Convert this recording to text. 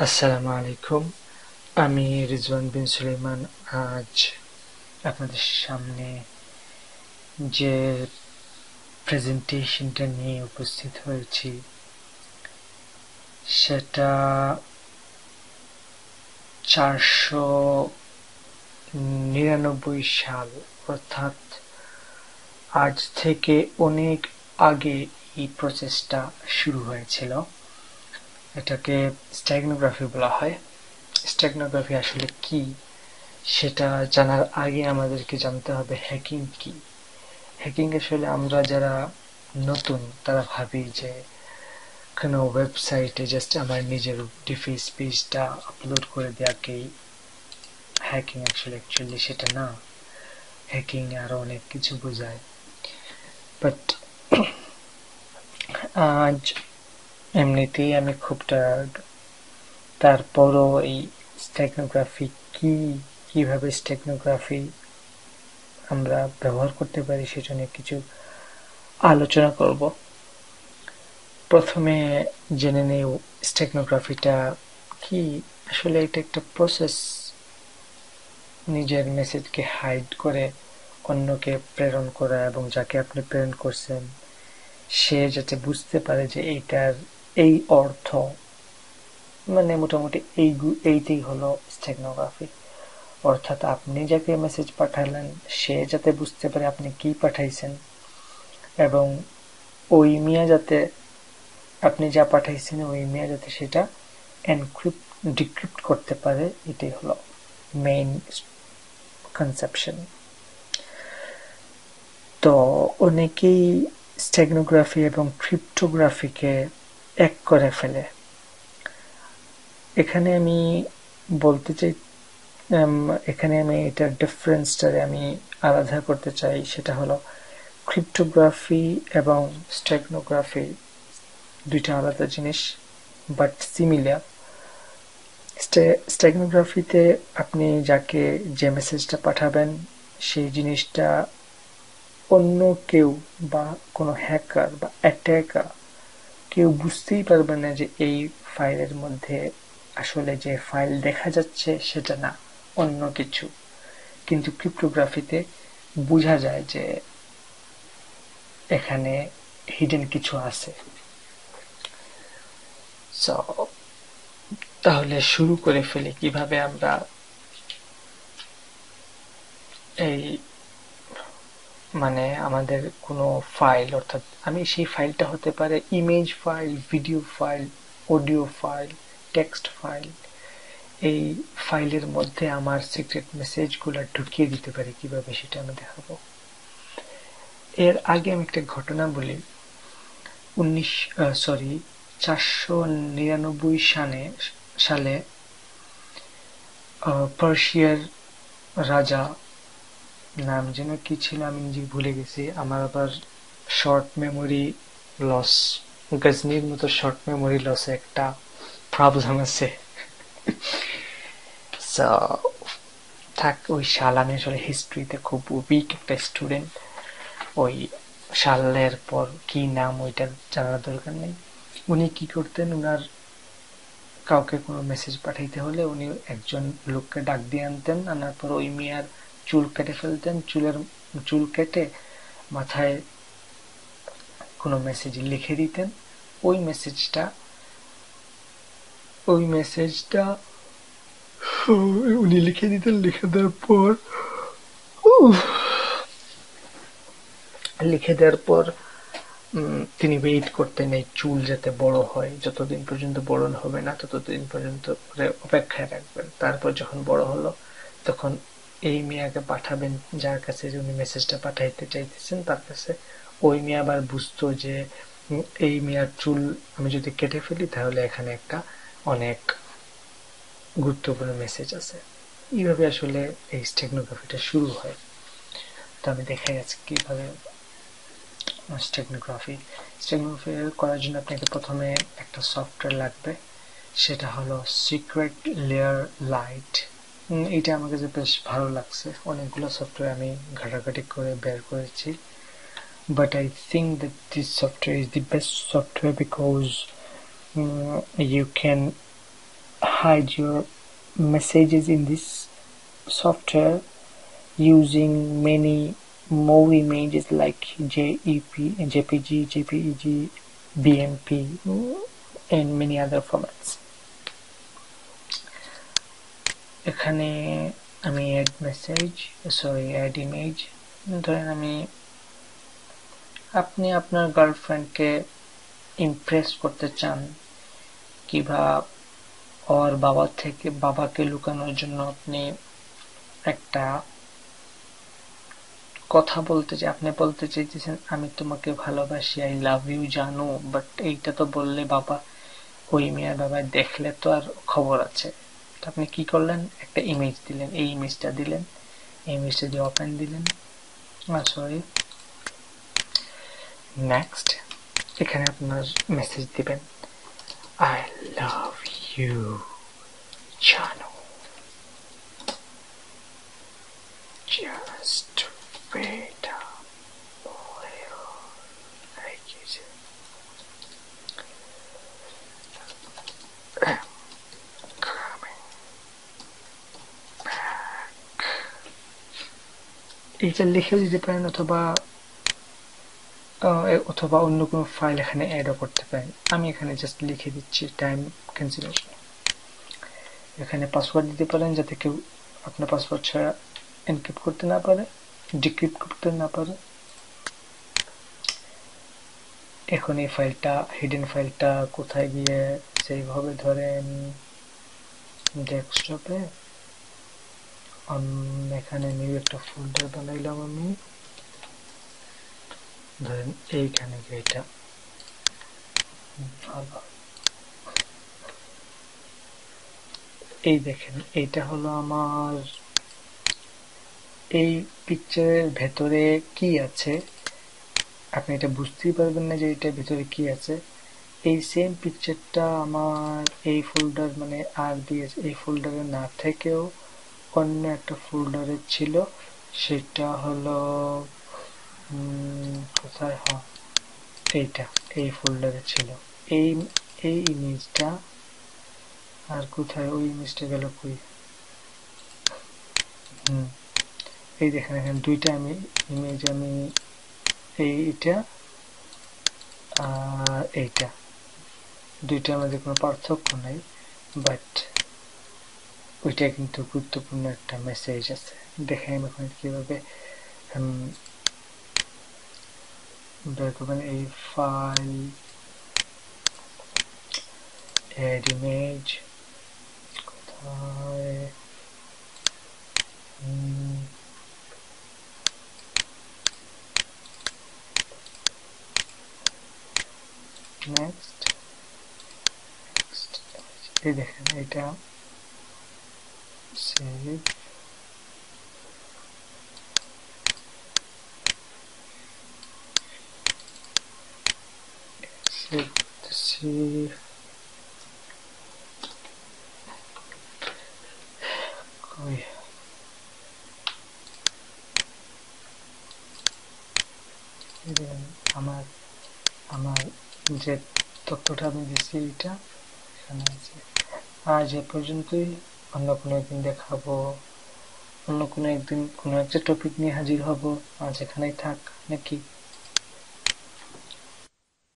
আসসালামু আলাইকুম। আমি রিজওয়ান বিন সুলাইমান আজ আপনাদের সামনে যে প্রেজেন্টেশনটা নিয়ে উপস্থিত হয়েছি সেটা 499 সাল, অর্থাৎ আজ থেকে অনেক আগে এই প্রসেসটা শুরু হয়েছিল। এটাকে স্টেগনোগ্রাফি বলা হয়। স্টেগনোগ্রাফি আসলে কি সেটা জানার আগে আমাদেরকে জানতে হবে হ্যাকিং কি। হ্যাকিং আসলে আমরা যারা নতুন তারা ভাবি যে কোনো ওয়েবসাইটে জাস্ট আমার নিজের ডিফেস পেজটা আপলোড করে দেওয়াকেই হ্যাকিং। অ্যাকচুয়ালি সেটা না। হ্যাকিং আরো অনেক কিছু বোঝায়। বাট আজ এমনিতেই আমি খুব টায়ার্ড, তারপরও এই স্টেগনোগ্রাফি কি, কিভাবে স্টেগনোগ্রাফি আমরা ব্যবহার করতে পারি সেটা নিয়ে কিছু আলোচনা করব। প্রথমে জেনে নেই স্টেগনোগ্রাফিটা কি। আসলে এটা একটা প্রসেস, নিজের মেসেজকে হাইড করে অন্যকে প্রেরণ করা এবং যাকে আপনি প্রেরণ করছেন সে যাতে বুঝতে পারে যে এইটার এই অর্থ, মানে মোটামুটি এইটাই হলো স্টেগনোগ্রাফি। অর্থাৎ আপনি যাকে মেসেজ পাঠালেন সে যাতে বুঝতে পারে আপনি কি পাঠাইছেন এবং ওই মিয়া যাতে আপনি যা পাঠাইছেন ওই মিয়া যাতে সেটা এনক্রিপ্ট ডিক্রিপ্ট করতে পারে, এটাই হলো মেইন কনসেপশন। তো অনেকেই স্টেগনোগ্রাফি এবং ক্রিপ্টোগ্রাফিকে এক করে ফেলে। এখানে আমি বলতে চাই, এখানে আমি এটার ডিফারেন্সটারে আমি আলাদা করতে চাই। সেটা হলো ক্রিপ্টোগ্রাফি এবং স্টেগনোগ্রাফি দুইটা আলাদা জিনিস, বাট সিমিলার। স্টেগনোগ্রাফিতে আপনি যাকে যে মেসেজটা পাঠাবেন সেই জিনিসটা অন্য কেউ বা কোনো হ্যাকার বা অ্যাটাকার কেউ বুঝতেই পারবে না যে এই ফাইলের মধ্যে আসলে যে ফাইল দেখা যাচ্ছে সেটা না, অন্য কিছু। কিন্তু ক্রিপ্টোগ্রাফিতে বোঝা যায় যে এখানে হিডেন কিছু আছে। সো তাহলে শুরু করে ফেলি কিভাবে আমরা এই মানে আমাদের কোনো ফাইল, অর্থাৎ আমি সেই ফাইলটা হতে পারে image file, video file, audio file, text file, এই ফাইলের মধ্যে আমার সিক্রেট মেসেজগুলো ঢুকিয়ে দিতে পারি কিভাবে সেটা আমি দেখাবো। এর আগে আমি একটা ঘটনা বলি। 499 সালে পার্সিয়ার রাজা, নাম যেন কি ছিল আমি নিজে ভুলে গেছি, আমার আবার শর্ট মেমোরি লস, গজনির মতো শর্ট মেমোরি লসে একটা প্রবলেম আছে। থাক ওই সাল, আমি আসলে হিস্ট্রিতে খুব উইক একটা স্টুডেন্ট, ওই সালের পর কি নাম ওইটা জানার দরকার নেই। উনি কি করতেন, উনার কাউকে কোনো মেসেজ পাঠাইতে হলে উনি একজন লোককে ডাক দিয়ে আনতেন, আনার পর ওই মিয়ার চুল কেটে ফেলতেন, চুল কেটে মাথায় কোনো মেসেজ লিখে দিতেন। ওই মেসেজটা উনি লিখে দিতেন। লিখে দেওয়ার পর তিনি ওয়েট করতেন এই চুল যাতে বড় হয়, যতদিন পর্যন্ত বড় হবে না ততদিন পর্যন্ত অপেক্ষায় রাখবেন। তারপর যখন বড় হলো তখন এই মিয়াকে পাঠাবেন যার কাছে উনি মেসেজটা পাঠাইতে চাইতেছেন তার কাছে। ওই মিয়া আবার বুঝতো যে এই মিয়ার চুল আমি যদি কেটে ফেলি তাহলে এখানে একটা অনেক গুরুত্বপূর্ণ মেসেজ আছে। এইভাবে আসলে এই স্টেগনোগ্রাফিটা শুরু হয়। তো আমি দেখাই আজকে কিভাবে স্টেগনোগ্রাফি করার জন্য আপনাকে প্রথমে একটা সফটওয়্যার লাগবে, সেটা হলো সিক্রেট লেয়ার লাইট। এটা আমার কাছে বেশ ভালো লাগছে, অনেকগুলো সফটওয়্যার আমি ঘাটাঘাটি করে বের করেছি, but I think that this software is the best software because you can hide your messages in this software using many more images like JEP, JPG, JPEG, BMP, and many other formats. এখানে আমি add message, add image, ধরেন আপনি আপনার গার্লফ্রেন্ডকে Impress করতে চান কিংবা ওর বাবাকে লুকানোর জন্য আপনি একটা কথা আপনি বলতে চাইতেছেন আমি তোমাকে ভালোবাসি, আই লাভ ইউ জানো, বাট এইটা তো বললে বাবা, ওই মেয়ের বাবা দেখলে তো আর খবর আছে। তো আপনি কি করলেন, একটা ইমেজ দিলেন, এই ইমেজটা দিলেন, এই ইমেজটা দিয়ে ওপেন দিলেন, সরি নেক্সট। এখানে আপনার মেসেজ দিবেন, আই লাভ ইউ জানো, just wait a little, like you said. I'm coming back. এটা লিখেও দিতে পারেন অথবা অন্য কোনো ফাইল এখানে অ্যাডও করতে পারেন। আমি এখানে জাস্ট লিখে দিচ্ছি টাইম ক্যান্সেলেশন। এখানে পাসওয়ার্ড দিতে পারেন যাতে কেউ আপনার পাসওয়ার্ড ছাড়া এনক্রিপ্ট করতে না পারে, ডিক্রিপ্ট করতে না পারে। এখন এই ফাইলটা, হিডেন ফাইলটা কোথায় গিয়ে সেভ হবে, ধরেন ডেস্কটপে। এখানে নিউ একটা ফোল্ডার বানাইলাম আমি, ধরেন এইখানে গিয়ে এটা ভালো। এই দেখেন এইটা হলো আমার, এই পিকচারের ভেতরে কি আছে আপনি এটা বুঝতেই পারবেন না যে এটার ভিতরে কি আছে। এই সেম পিকচারটা আমার এই ফোল্ডার এই ফোল্ডারে না থেকেও অন্য একটা ফোল্ডারে ছিল, সেটা হলো কোথায়, এইটা এই ফোল্ডারে ছিল এই এই ইমেজটা। আর কোথায় ওই ইমেজটা গেল, কই, এই দেখেন এখানে দুইটা ইমেজ, আমি এইটা আর এইটা, দুইটার মধ্যে কোনো পার্থক্য নাই, বাট ওইটা কিন্তু গুরুত্বপূর্ণ একটা মেসেজ আছে। দেখেন এখন কিভাবে বের করবেন। এই ফাইল, অ্যাড ইমেজ, কোথায়, নেক্সট, এই দেখেন এটা সেভ, সেভ করতেছি। আমার যে তথ্যটা আমি দিচ্ছি এটা এখানে আছে। আজ এ পর্যন্তই, অন্য কোনো একদিন দেখাবো, অন্য কোনো একদিন কোনো একটা টপিক নিয়ে হাজির হব। আজ এখানেই থাক নাকি?